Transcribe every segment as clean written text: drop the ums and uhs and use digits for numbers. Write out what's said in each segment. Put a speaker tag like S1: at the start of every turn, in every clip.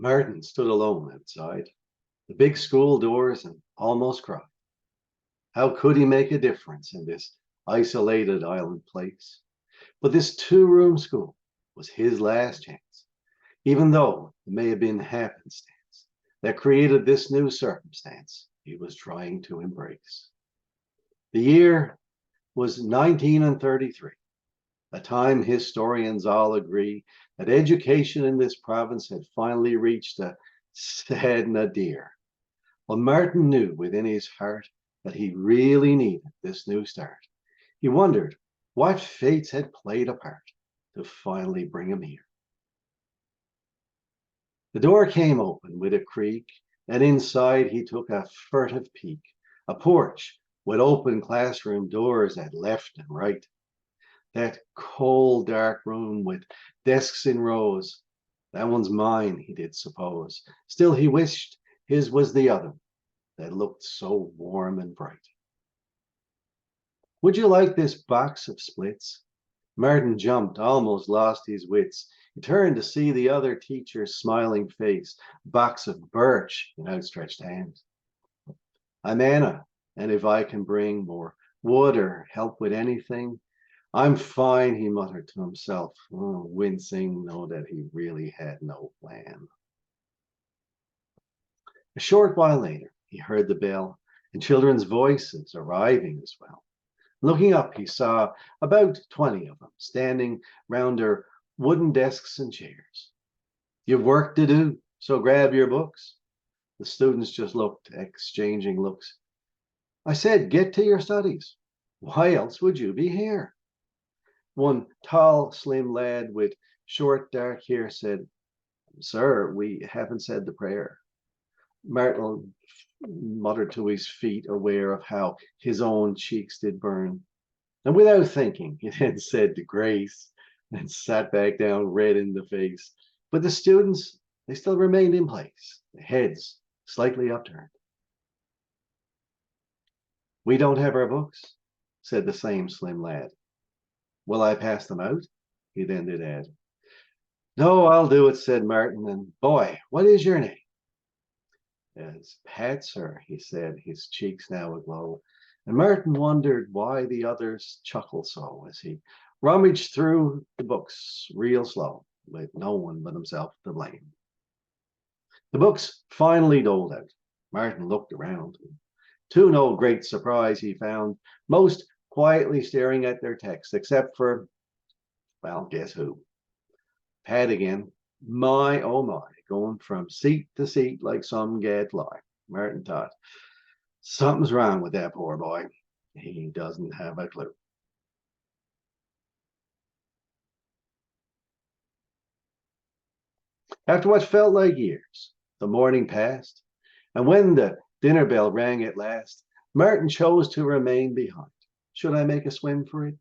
S1: Martin stood alone outside the big school doors and almost cried. How could he make a difference in this isolated island place? But this two-room school was his last chance, even though it may have been happenstance that created this new circumstance he was trying to embrace. The year was 1933, a time historians all agree that education in this province had finally reached a sad nadir. Well, Martin knew within his heart that he really needed this new start. He wondered what fates had played a part to finally bring him here. The door came open with a creak, and inside he took a furtive peek. A porch with open classroom doors at left and right. That cold, dark room with desks in rows. That one's mine, he did suppose. Still, he wished his was the other that looked so warm and bright. Would you like this box of splits? Martin jumped, almost lost his wits. He turned to see the other teacher's smiling face, box of birch in outstretched hands. I'm Anna, and if I can bring more wood or help with anything, I'm fine, he muttered to himself, wincing, know that he really had no plan. A short while later, he heard the bell and children's voices arriving as well. Looking up, he saw about 20 of them standing round their wooden desks and chairs. You've work to do, so grab your books. The students just looked, exchanging looks. I said, get to your studies. Why else would you be here? One tall, slim lad with short, dark hair said, Sir, we haven't said the prayer. Martin muttered to his feet, aware of how his own cheeks did burn. And without thinking, he then said the grace and sat back down, red in the face. But the students, they still remained in place, their heads slightly upturned. We don't have our books, said the same slim lad. Will I pass them out? He then did add. No, I'll do it, said Martin. And boy, what is your name? It's Pat, sir, he said, his cheeks now aglow. And Martin wondered why the others chuckled so as he rummaged through the books real slow, with no one but himself to blame. The books finally doled out. Martin looked around. To no great surprise, he found most quietly staring at their text, except for, well, guess who? Pat again. My, oh my, going from seat to seat like some gadfly. Martin thought, something's wrong with that poor boy. He doesn't have a clue. After what felt like years, the morning passed, and when the dinner bell rang at last, Martin chose to remain behind. Should I make a swim for it?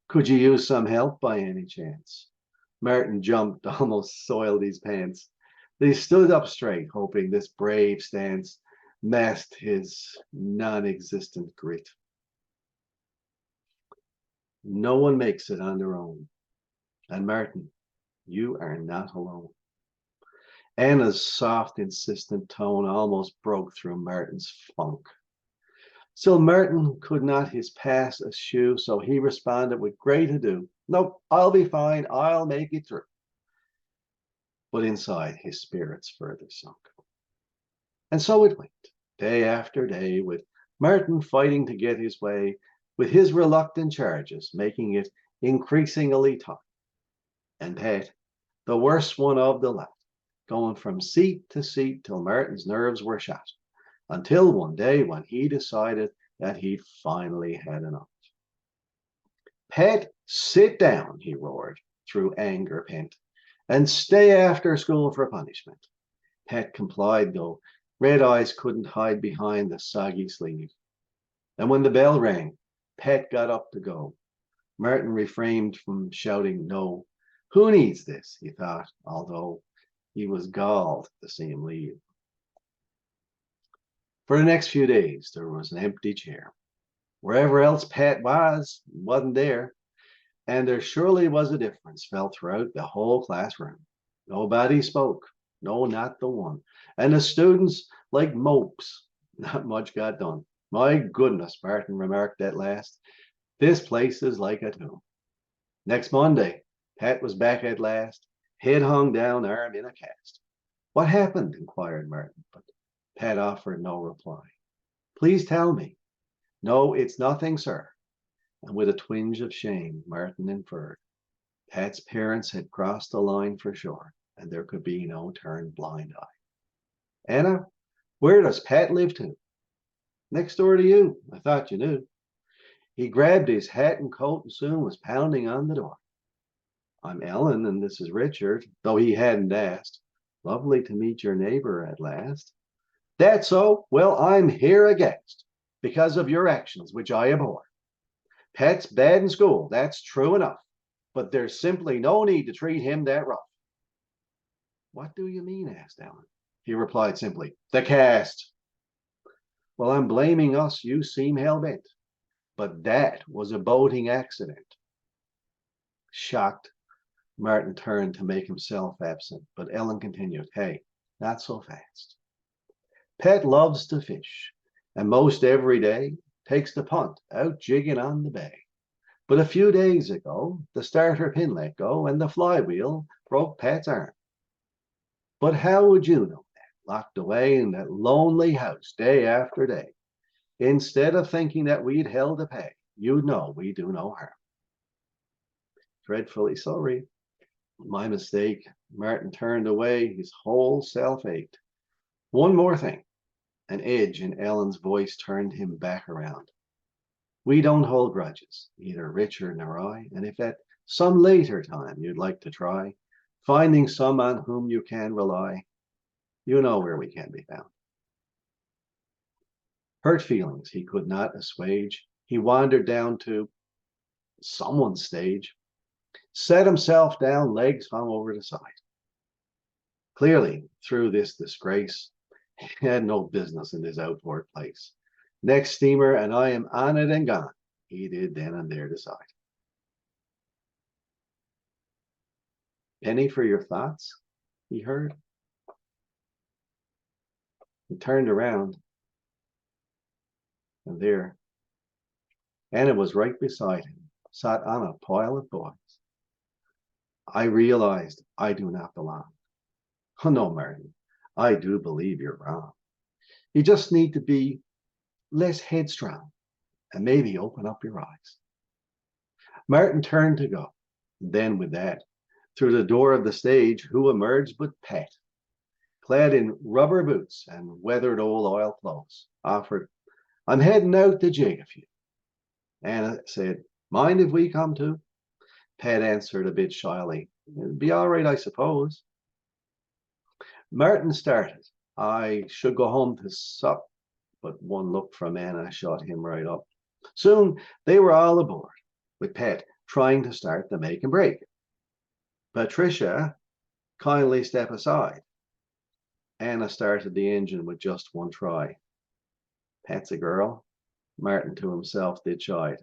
S1: Could you use some help by any chance? Martin jumped, almost soiled his pants. He stood up straight, hoping this brave stance masked his non-existent grit. No one makes it on their own. And Martin, you are not alone. Anna's soft, insistent tone almost broke through Martin's funk. Still, Martin could not his past eschew, so he responded with great ado, nope, I'll be fine, I'll make it through. But inside, his spirits further sunk. And so it went, day after day, with Martin fighting to get his way, with his reluctant charges making it increasingly tough. And Pat, the worst one of the lot, going from seat to seat till Martin's nerves were shot. Until one day when he decided that he'd finally had enough. Pat, sit down, he roared through anger pent, and stay after school for punishment. Pat complied, though red eyes couldn't hide behind the soggy sleeve. And when the bell rang, Pat got up to go. Martin refrained from shouting no. Who needs this, he thought, although he was galled to see him leave. For the next few days, there was an empty chair. Wherever else Pat wasn't there, and there surely was a difference felt throughout the whole classroom. Nobody spoke, No, not the one. And the students like mopes. Not much got done. My goodness, Martin remarked at last. This place is like a tomb. Next Monday, Pat was back at last, head hung down, arm in a cast. What happened? Inquired Martin, but Pat offered no reply. Please tell me. No, it's nothing, sir. And with a twinge of shame, Martin inferred Pat's parents had crossed the line for sure, and there could be no turn blind eye. Anna, where does Pat live to? Next door to you. I thought you knew. He grabbed his hat and coat and soon was pounding on the door. I'm Ellen, and this is Richard, though he hadn't asked. Lovely to meet your neighbor at last. That's so? Well, I'm here aghast because of your actions, which I abhor. Pat's bad in school, that's true enough, but there's simply no need to treat him that rough. What do you mean? Asked Ellen. He replied simply, the cast. Well, I'm blaming us, you seem hell-bent, but that was a boating accident. Shocked, Martin turned to make himself absent, but Ellen continued, hey, not so fast. Pat loves to fish, and most every day takes the punt out jigging on the bay. But a few days ago, the starter pin let go and the flywheel broke Pat's arm. But how would you know that, locked away in that lonely house day after day? Instead of thinking that we'd hell to pay, you'd know we do no harm. Dreadfully sorry. My mistake. Martin turned away. His whole self ached. One more thing. An edge in Ellen's voice turned him back around. We don't hold grudges, neither Richard nor I, and if at some later time you'd like to try finding some on whom you can rely, you know where we can be found. Hurt feelings he could not assuage. He wandered down to someone's stage, set himself down, legs hung over the side. Clearly, through this disgrace, he had no business in this outboard place. Next steamer, and I am on it and gone, he did then and there decide. Penny for your thoughts, he heard. He turned around, and there, Anna was right beside him, sat on a pile of boys. I realized I do not belong. Oh, no, Martin, I do believe you're wrong. You just need to be less headstrong and maybe open up your eyes. Martin turned to go. Then with that, through the door of the stage, who emerged but Pat, clad in rubber boots and weathered old oil clothes, offered, I'm heading out to jig a few. Anna said, mind if we come too? Pat answered a bit shyly, it'd be all right, I suppose. Martin started. I should go home to sup, but one look from Anna shut him right up. Soon they were all aboard, with Pat trying to start the make and break. Patricia, kindly step aside. Anna started the engine with just one try. Pat's a girl, Martin to himself did chide.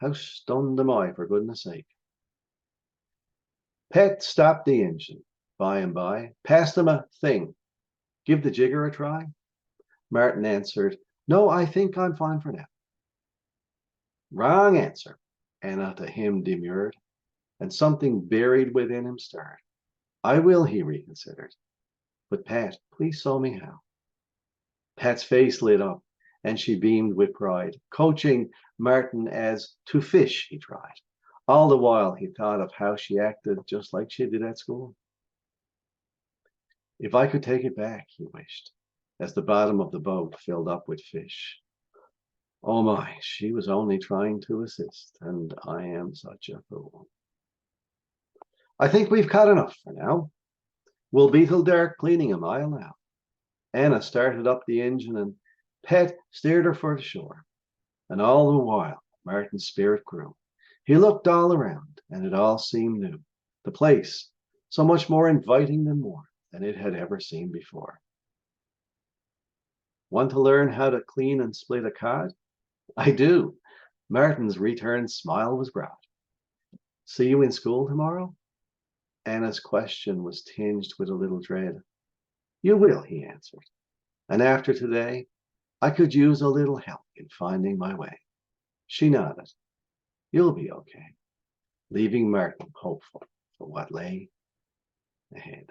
S1: How stunned am I, for goodness sake. Pat stopped the engine by and by, passed him a thing. Give the jigger a try? Martin answered, no, I think I'm fine for now. Wrong answer, Anna to him demurred, and something buried within him stirred. I will, he reconsidered. But Pat, please show me how. Pat's face lit up, and she beamed with pride, coaching Martin as to fish he tried. All the while he thought of how she acted just like she did at school. If I could take it back, he wished, as the bottom of the boat filled up with fish. Oh my, she was only trying to assist, and I am such a fool. I think we've caught enough for now. We'll be till dark cleaning a mile now. Anna started up the engine, and Pat steered her for the shore. And all the while, Martin's spirit grew. He looked all around, and it all seemed new. The place, so much more inviting than it had ever seen before. Want to learn how to clean and split a cod? I do. Martin's returned smile was broad. See you in school tomorrow? Anna's question was tinged with a little dread. You will, he answered. And after today, I could use a little help in finding my way. She nodded. You'll be okay, leaving Martin hopeful for what lay ahead.